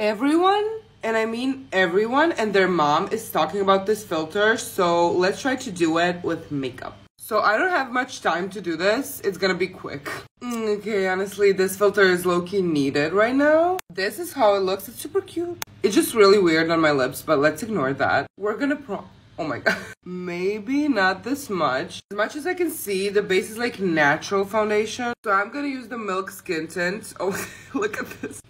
Everyone, and I mean everyone and their mom is talking about this filter, so let's try to do it with makeup. So I don't have much time to do this. It's gonna be quick. Okay, honestly, this filter is low-key needed right now. This is how it looks. It's super cute. It's just really weird on my lips, but let's ignore that. We're gonna oh my god. Maybe not this much. As much as I can see, the base is like natural foundation. So I'm gonna use the Milk Skin Tint. Oh, look at this.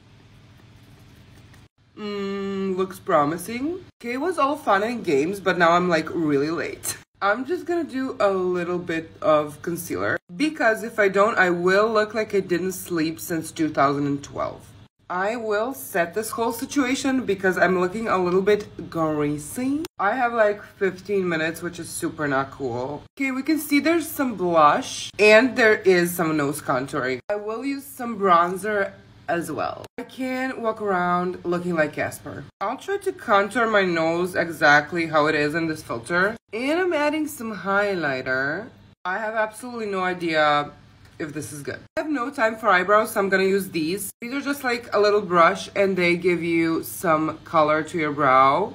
Looks promising. Okay, it was all fun and games, but now I'm like really late. I'm just gonna do a little bit of concealer because if I don't, I will look like I didn't sleep since 2012. I will set this whole situation because I'm looking a little bit greasy. I have like 15 minutes, which is super not cool. Okay, we can see there's some blush and there is some nose contouring. I will use some bronzer as well. I can walk around looking like Casper. I'll try to contour my nose exactly how it is in this filter. And I'm adding some highlighter. I have absolutely no idea if this is good. I have no time for eyebrows, so I'm gonna use these. These are just like a little brush and they give you some color to your brow.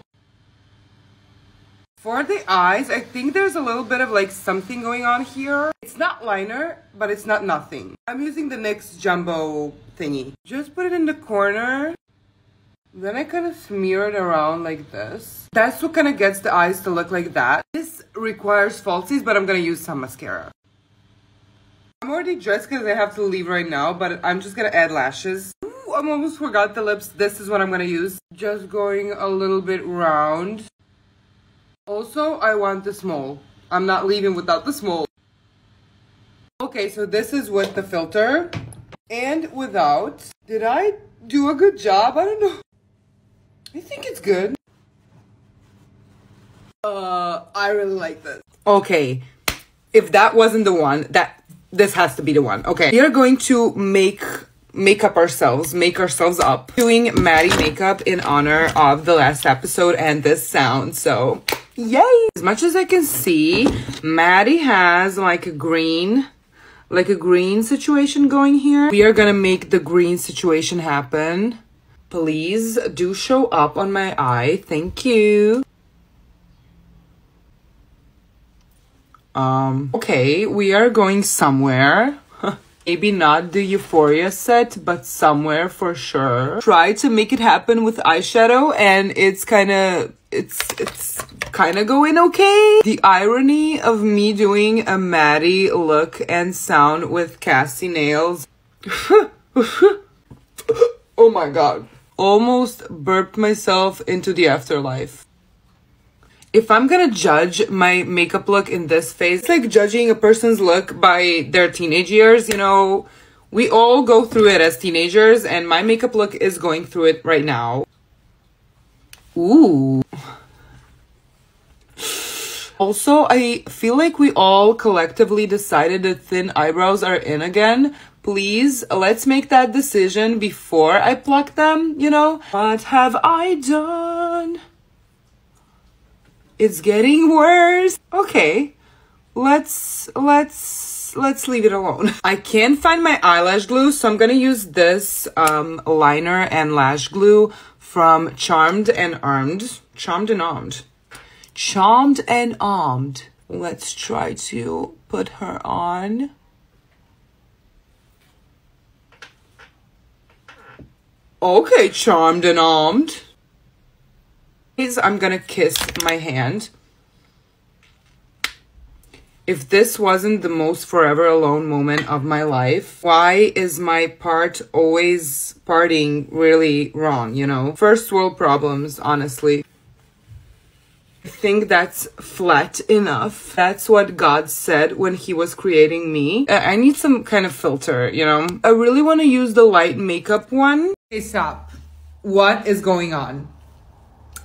For the eyes, I think there's a little bit of like something going on here. It's not liner, but it's not nothing. I'm using the NYX Jumbo thingy. Just put it in the corner. Then I kind of smear it around like this. That's what kind of gets the eyes to look like that. This requires falsies, but I'm gonna use some mascara. I'm already dressed because I have to leave right now, but I'm just gonna add lashes. Ooh, I almost forgot the lips. This is what I'm gonna use. Just going a little bit round. Also, I want the small. I'm not leaving without the small. Okay, so this is with the filter and without. Did I do a good job? I don't know. I think it's good. I really like this. Okay, if that wasn't the one, this has to be the one. Okay, we are going to make ourselves up. Doing Maddie makeup in honor of the last episode and this sound, so yay! As much as I can see, Maddie has like a green situation going here. We are gonna make the green situation happen. Please do show up on my eye. Thank you. Okay, we are going somewhere. Maybe not the Euphoria set, but somewhere for sure. Try to make it happen with eyeshadow and it's kind of going okay. The irony of me doing a Maddie look and sound with Cassie nails. Oh my god. Almost burped myself into the afterlife. If I'm gonna judge my makeup look in this phase, it's like judging a person's look by their teenage years, you know. We all go through it as teenagers and my makeup look is going through it right now. Ooh. Also, I feel like we all collectively decided that thin eyebrows are in again. Please, let's make that decision before I pluck them, you know. What have I done? It's getting worse. Okay, let's leave it alone. I can't find my eyelash glue, so I'm gonna use this liner and lash glue from Charmed and Armed. Let's try to put her on. Okay, Charmed and Armed. I'm gonna kiss my hand. If this wasn't the most forever alone moment of my life, why is my part always parting really wrong, you know? First world problems, honestly. I think that's flat enough. That's what God said when he was creating me. I need some kind of filter, you know? I really want to use the light makeup one. Okay, stop. What is going on?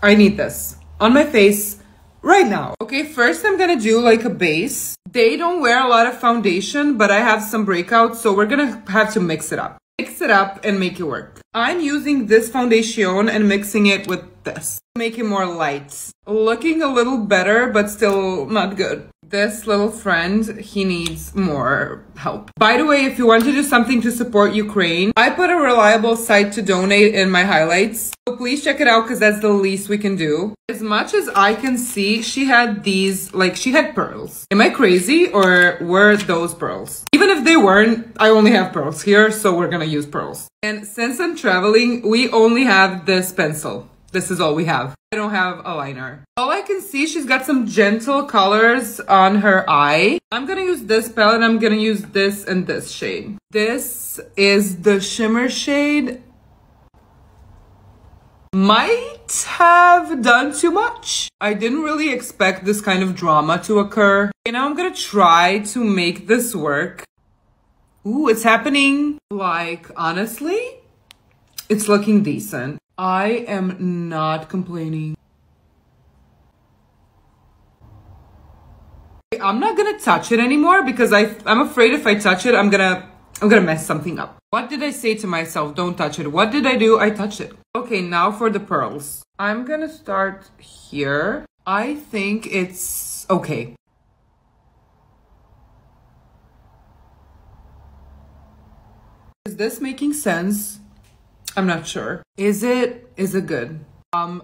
I need this on my face right now. Okay, first I'm gonna do like a base. They don't wear a lot of foundation, but I have some breakouts, so we're gonna have to mix it up. Mix it up and make it work. I'm using this foundation and mixing it with this. Make it more light. Looking a little better, but still not good. This little friend, he needs more help. By the way, if you want to do something to support Ukraine, I put a reliable site to donate in my highlights. So please check it out because that's the least we can do. As much as I can see, she had these, like she had pearls. Am I crazy or were those pearls? Even if they weren't, I only have pearls here, so we're gonna use pearls. And since I'm traveling, we only have this pencil. This is all we have. I don't have a liner. All I can see, she's got some gentle colors on her eye. I'm gonna use this palette. I'm gonna use this and this shade. This is the shimmer shade. Might have done too much. I didn't really expect this kind of drama to occur. Okay, now I'm gonna try to make this work. Ooh, it's happening. Like, honestly, it's looking decent. I am not complaining. I'm not gonna touch it anymore because I'm afraid if I touch it, I'm gonna mess something up. What did I say to myself? Don't touch it. What did I do? I touched it. Okay, now for the pearls. I'm gonna start here. I think it's okay. Is this making sense? I'm not sure. Is it good?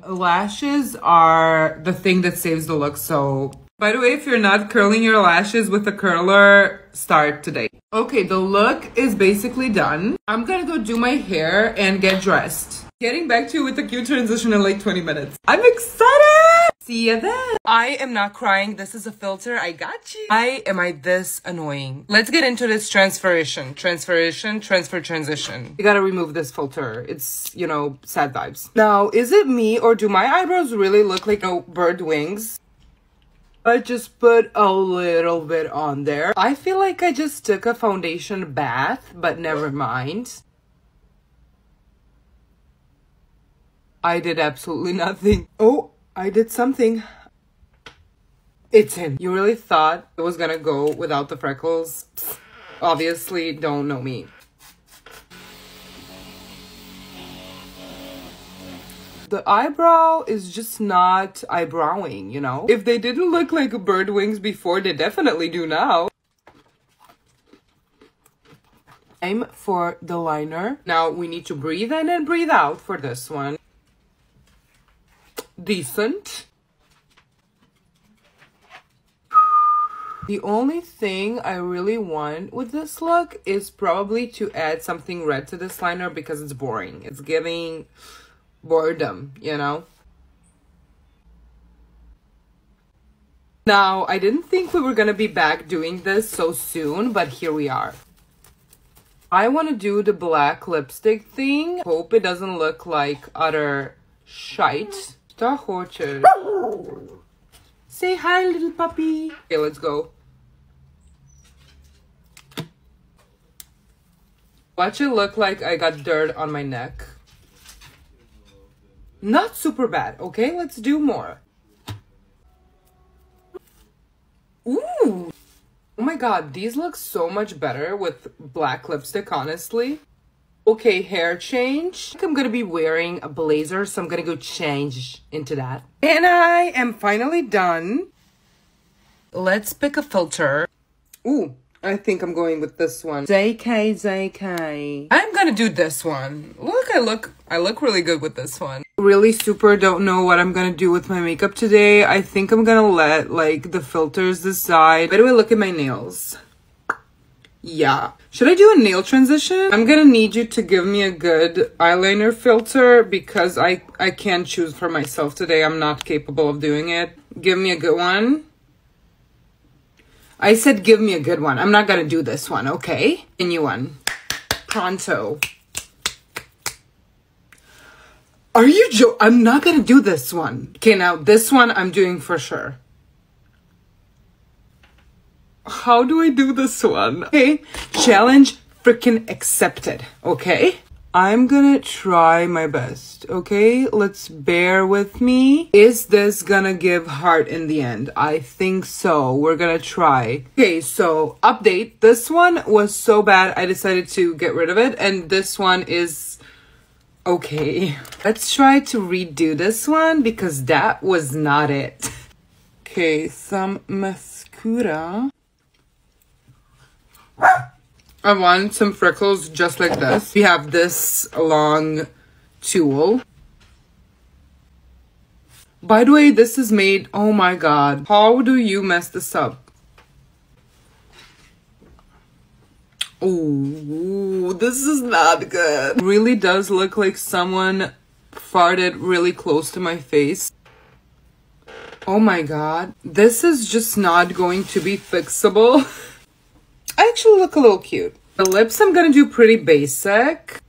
Lashes are the thing that saves the look. So, by the way, if you're not curling your lashes with a curler, start today. Okay, the look is basically done. I'm gonna go do my hair and get dressed. Getting back to you with a cute transition in like 20 minutes. I'm excited! See you then. I am not crying. This is a filter. I got you. Am I this annoying? Let's get into this transfer transition. You gotta remove this filter. It's, you know, sad vibes. Now, is it me or do my eyebrows really look like, you know, bird wings? I just put a little bit on there. I feel like I just took a foundation bath, but never mind. I did absolutely nothing. Oh, I did something. It's in. You really thought it was gonna go without the freckles? Pfft, obviously, don't know me. The eyebrow is just not eyebrowing, you know? If they didn't look like bird wings before, they definitely do now. Time for the liner. Now, we need to breathe in and breathe out for this one. Decent. The only thing I really want with this look is probably to add something red to this liner because it's boring. It's giving boredom, you know? Now, I didn't think we were gonna be back doing this so soon, but here we are. I want to do the black lipstick thing. Hope it doesn't look like utter shite. Say hi, little puppy. Okay, let's go. Watch it look like I got dirt on my neck. Not super bad, okay? Let's do more. Ooh! Oh my god, these look so much better with black lipstick, honestly. Okay, hair change. I think I'm gonna be wearing a blazer, so I'm gonna go change into that. And I am finally done. Let's pick a filter. Ooh, I think I'm going with this one. JK. I'm gonna do this one. Look, I look really good with this one. Really super don't know what I'm gonna do with my makeup today. I think I'm gonna let like the filters decide. By the way, look at my nails. Yeah. Should I do a nail transition? I'm gonna need you to give me a good eyeliner filter because I can't choose for myself today. I'm not capable of doing it. Give me a good one. I said give me a good one. I'm not gonna do this one, okay? A new one. Pronto. Are you I'm not gonna do this one. Okay, now this one I'm doing for sure. How do I do this one? Okay, challenge freaking accepted, okay? I'm gonna try my best, okay? Let's bear with me. Is this gonna give heart in the end? I think so. We're gonna try. Okay, so update. This one was so bad, I decided to get rid of it. And this one is okay. Let's try to redo this one because that was not it. Okay, some mascara. mascara. I want some freckles just like this. We have this long tool. By the way, this is made, oh my god. How do you mess this up? Oh, this is not good. It really does look like someone farted really close to my face. Oh my god. This is just not going to be fixable. I actually look a little cute. The lips I'm gonna do pretty basic.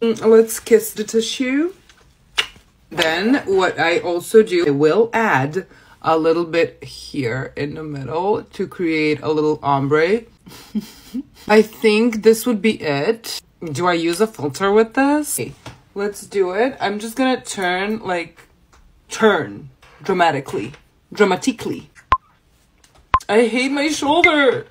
Let's kiss the tissue. Then what I also do, I will add a little bit here in the middle to create a little ombre. I think this would be it. Do I use a filter with this? Okay, let's do it. I'm just gonna turn dramatically. I hate my shoulder.